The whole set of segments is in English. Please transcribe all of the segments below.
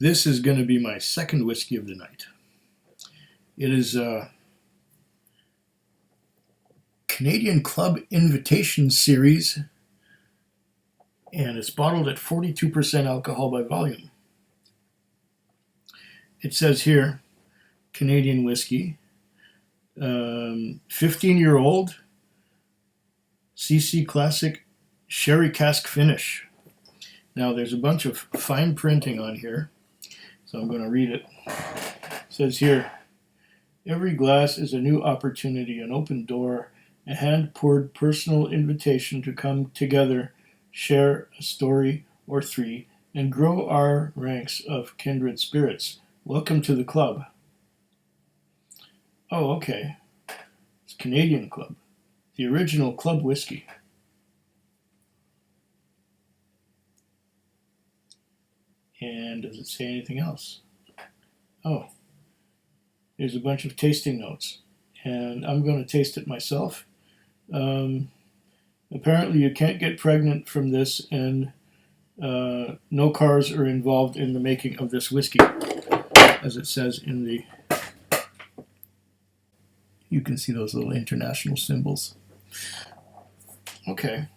This is going to be my second whiskey of the night. It is a Canadian Club Invitation Series, and it's bottled at 42% alcohol by volume. It says here, Canadian whiskey, 15-year-old CC Classic Sherry Cask Finish. Now there's a bunch of fine printing on here, so I'm going to read it. It says here, every glass is a new opportunity, an open door, a hand-poured personal invitation to come together, share a story or three, and grow our ranks of kindred spirits. Welcome to the club. Oh, okay. It's Canadian Club. The original club whiskey. And does it say anything else? Oh, there's a bunch of tasting notes. And I'm going to taste it myself. Apparently you can't get pregnant from this, and no cars are involved in the making of this whiskey, as it says in the... You can see those little international symbols. Okay.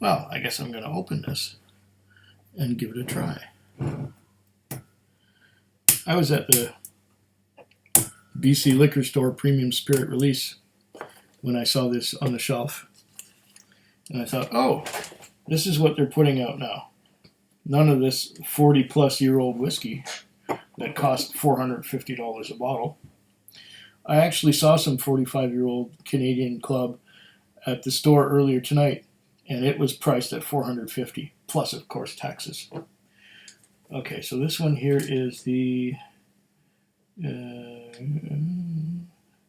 Well, I guess I'm going to open this and give it a try. I was at the BC Liquor Store Premium Spirit Release when I saw this on the shelf. And I thought, oh, this is what they're putting out now. None of this 40-plus-year-old whiskey that cost $450 a bottle. I actually saw some 45-year-old Canadian Club at the store earlier tonight, and it was priced at $450, plus, of course, taxes. Okay, so this one here is the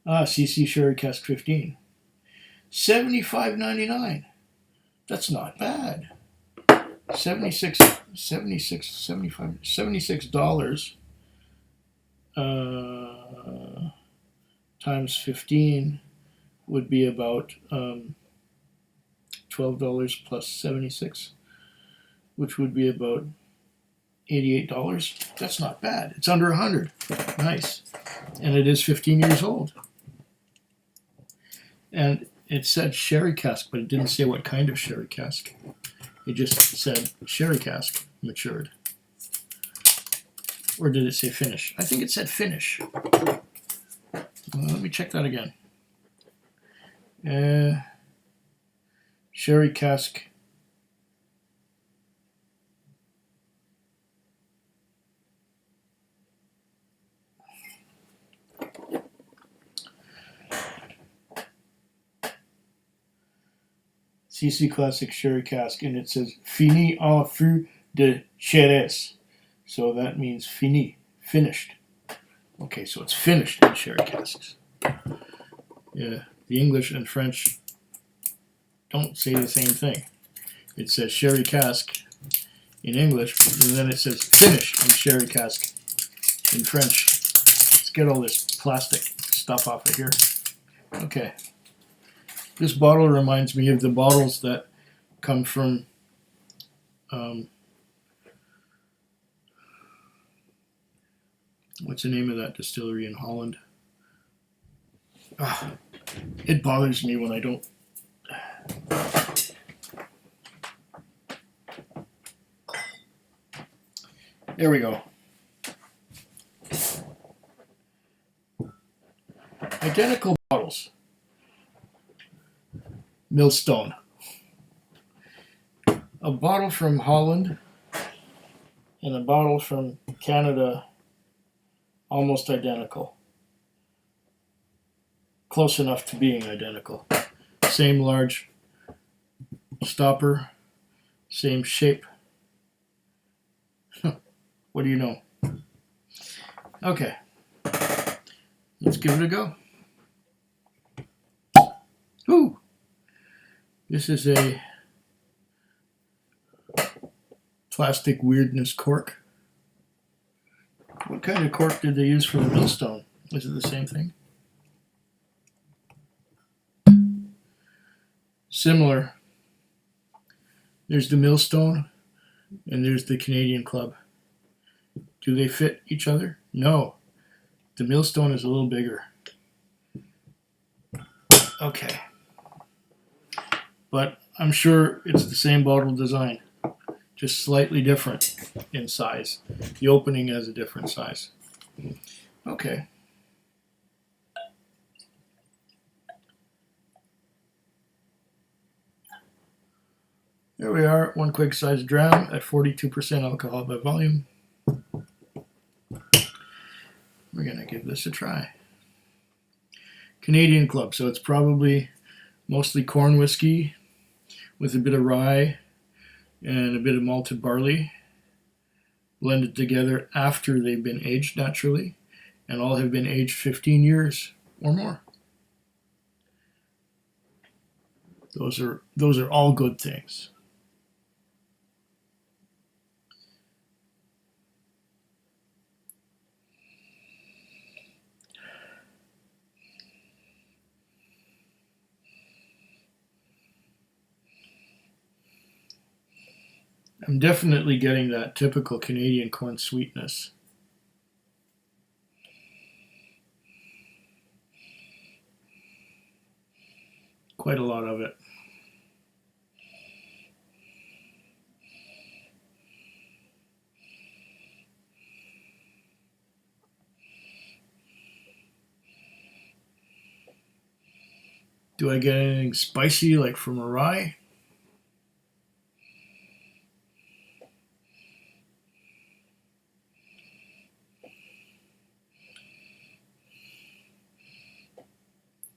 CC Sherry Cask 15. $75.99. That's not bad. $76 times 15 would be about $12 plus 76, which would be about $88. That's not bad. It's under 100. Nice. And it is 15 years old. And it said sherry cask, but it didn't say what kind of sherry cask. It just said sherry cask matured. Or did it say finish? I think it said finish. Let me check that again. Sherry cask. CC Classic Sherry Cask, and it says fini en fût de Xérès. So that means fini, finished. Okay, so it's finished in sherry casks. Yeah, the English and French don't say the same thing. It says sherry cask in English, and then it says finish in sherry cask in French. Let's get all this plastic stuff off of here. Okay. This bottle reminds me of the bottles that come from what's the name of that distillery in Holland? It bothers me when I don't. There we go. Identical bottles. Millstone. A bottle from Holland and a bottle from Canada, almost identical. Close enough to being identical. Same large stopper, same shape. What do you know? Okay, let's give it a go. Ooh. This is a plastic weirdness cork. What kind of cork did they use for the millstone? Is it the same thing? Similar. There's the millstone, And there's the Canadian Club. Do they fit each other? No. The millstone is a little bigger. Okay. But I'm sure it's the same bottle design, just slightly different in size. The opening has a different size. Okay. There we are, one quick size dram at 42% alcohol by volume. We're going to give this a try. Canadian Club, so it's probably mostly corn whiskey with a bit of rye and a bit of malted barley blended together after they've been aged naturally, and all have been aged 15 years or more. Those are all good things. I'm definitely getting that typical Canadian corn sweetness. Quite a lot of it. Do I get anything spicy like from a rye?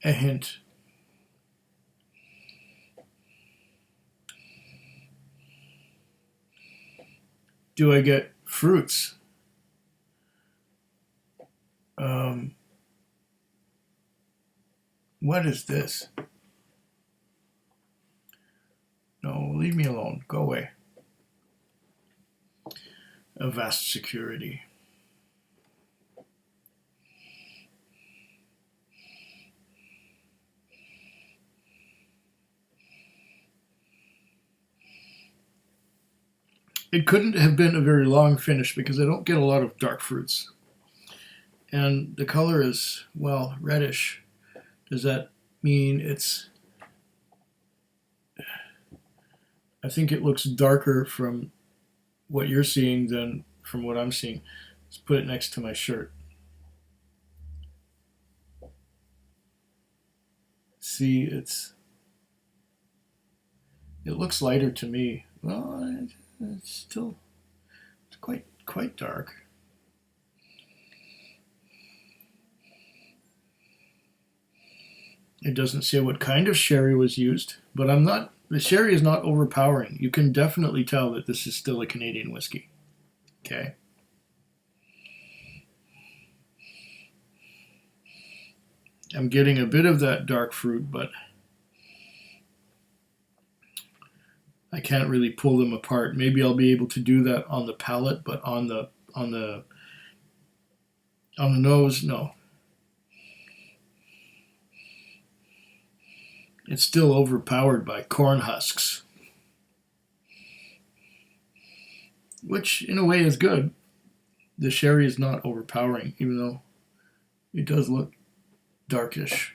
A hint. Do I get fruits? What is this? No, leave me alone. Go away. A vast security. It couldn't have been a very long finish because I don't get a lot of dark fruits. And the color is, well, reddish. Does that mean it's... I think it looks darker from what you're seeing than from what I'm seeing. Let's put it next to my shirt. See, it looks lighter to me. Well, it's still quite dark. It doesn't say what kind of sherry was used, but the sherry is not overpowering. You can definitely tell that this is still a Canadian whiskey. Okay. I'm getting a bit of that dark fruit, but I can't really pull them apart. Maybe I'll be able to do that on the palate, but on the nose, no. It's still overpowered by corn husks, which in a way is good. The sherry is not overpowering, even though it does look darkish.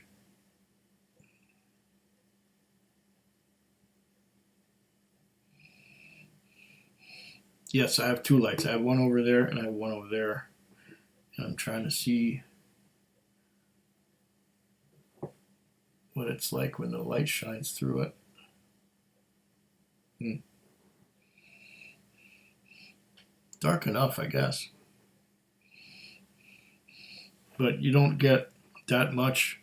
Yes, I have two lights. I have one over there and I have one over there. And I'm trying to see what it's like when the light shines through it. Dark enough, I guess. But you don't get that much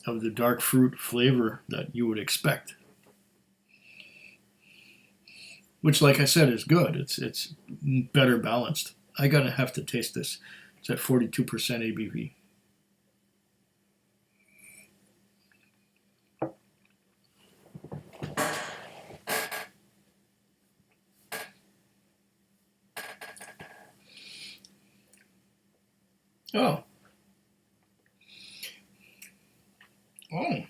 of the dark fruit flavor that you would expect. Which, like I said, is good. It's better balanced. I gotta have to taste this. It's at 42% ABV. Oh. Oh.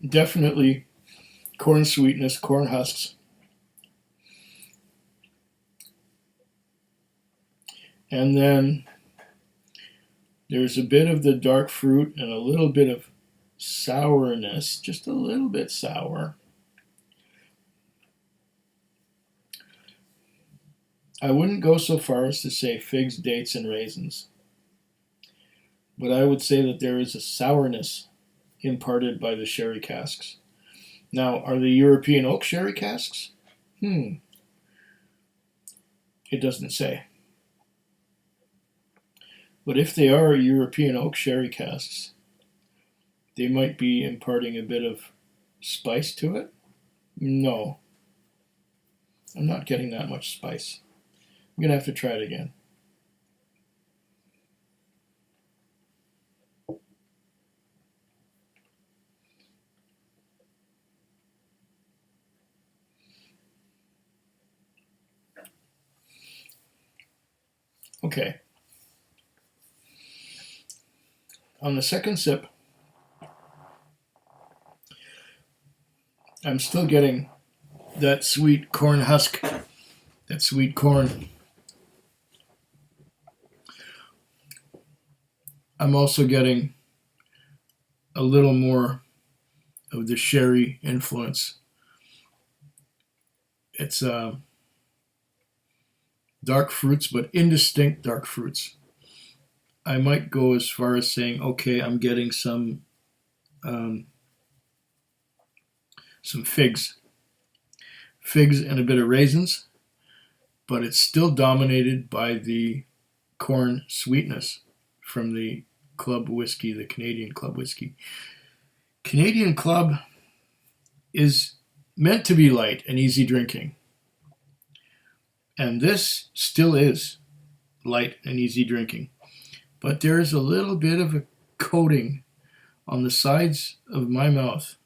Definitely corn sweetness, corn husks. And then there's a bit of the dark fruit and a little bit of sourness, just a little bit sour. I wouldn't go so far as to say figs, dates, and raisins, but I would say that there is a sourness imparted by the sherry casks. Now, are the European oak sherry casks? It doesn't say. But if they are European oak sherry casks, they might be imparting a bit of spice to it. No, I'm not getting that much spice. I'm going to have to try it again. Okay. On the second sip, I'm still getting that sweet corn husk, that sweet corn. I'm also getting a little more of the sherry influence. It's dark fruits, but indistinct dark fruits. I might go as far as saying, okay, I'm getting some figs and a bit of raisins, but it's still dominated by the corn sweetness from the club whiskey, the Canadian club whiskey. Canadian club is meant to be light and easy drinking, and this still is light and easy drinking, but there is a little bit of a coating on the sides of my mouth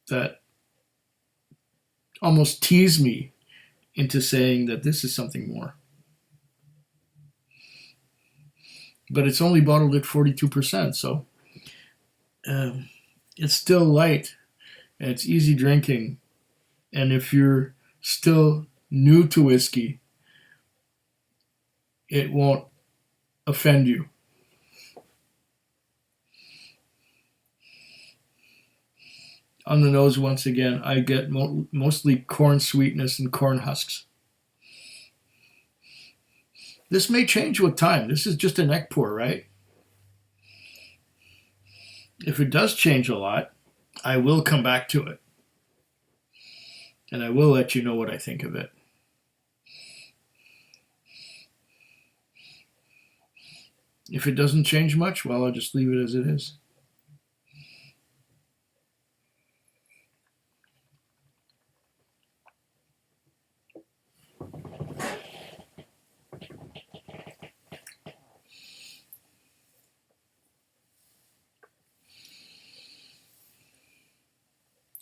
that almost tease me into saying that this is something more. But it's only bottled at 42%, so it's still light and it's easy drinking. And if you're still new to whiskey, it won't offend you. On the nose, once again, I get mostly corn sweetness and corn husks. This may change with time. This is just a neck pour, right? If it does change a lot, I will come back to it. And I will let you know what I think of it. If it doesn't change much, well, I'll just leave it as it is.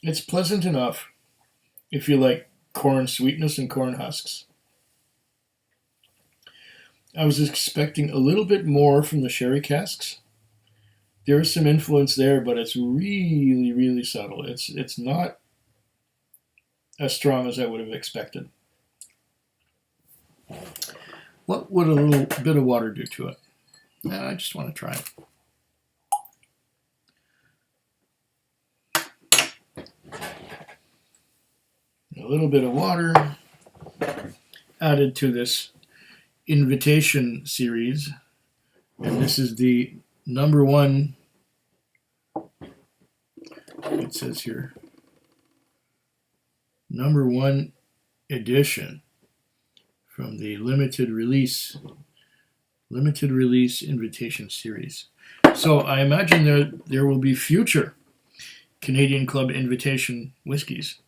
It's pleasant enough if you like corn sweetness and corn husks. I was expecting a little bit more from the sherry casks. There is some influence there, but it's really, really subtle. It's not as strong as I would have expected. What would a little bit of water do to it? I just want to try it. A little bit of water added to this invitation series, and this is the #1, it says here, #1 edition from the limited release invitation series. So I imagine there will be future Canadian Club invitation whiskeys,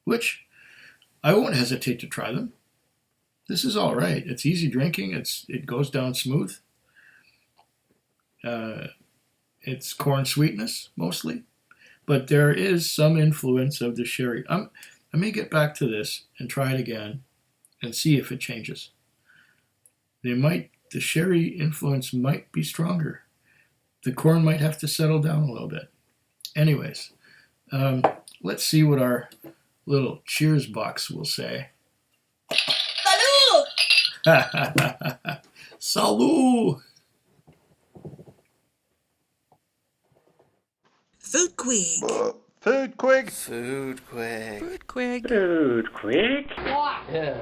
which I won't hesitate to try them. This is all right. It's easy drinking. It goes down smooth. It's corn sweetness mostly, but there is some influence of the sherry. I may get back to this and try it again and see if it changes. The sherry influence might be stronger. The corn might have to settle down a little bit. Anyways, let's see what our little cheers box will say. Salut! Salut! Food Quig. Food quick. Food quick. Food Quig. Food quick. Yeah.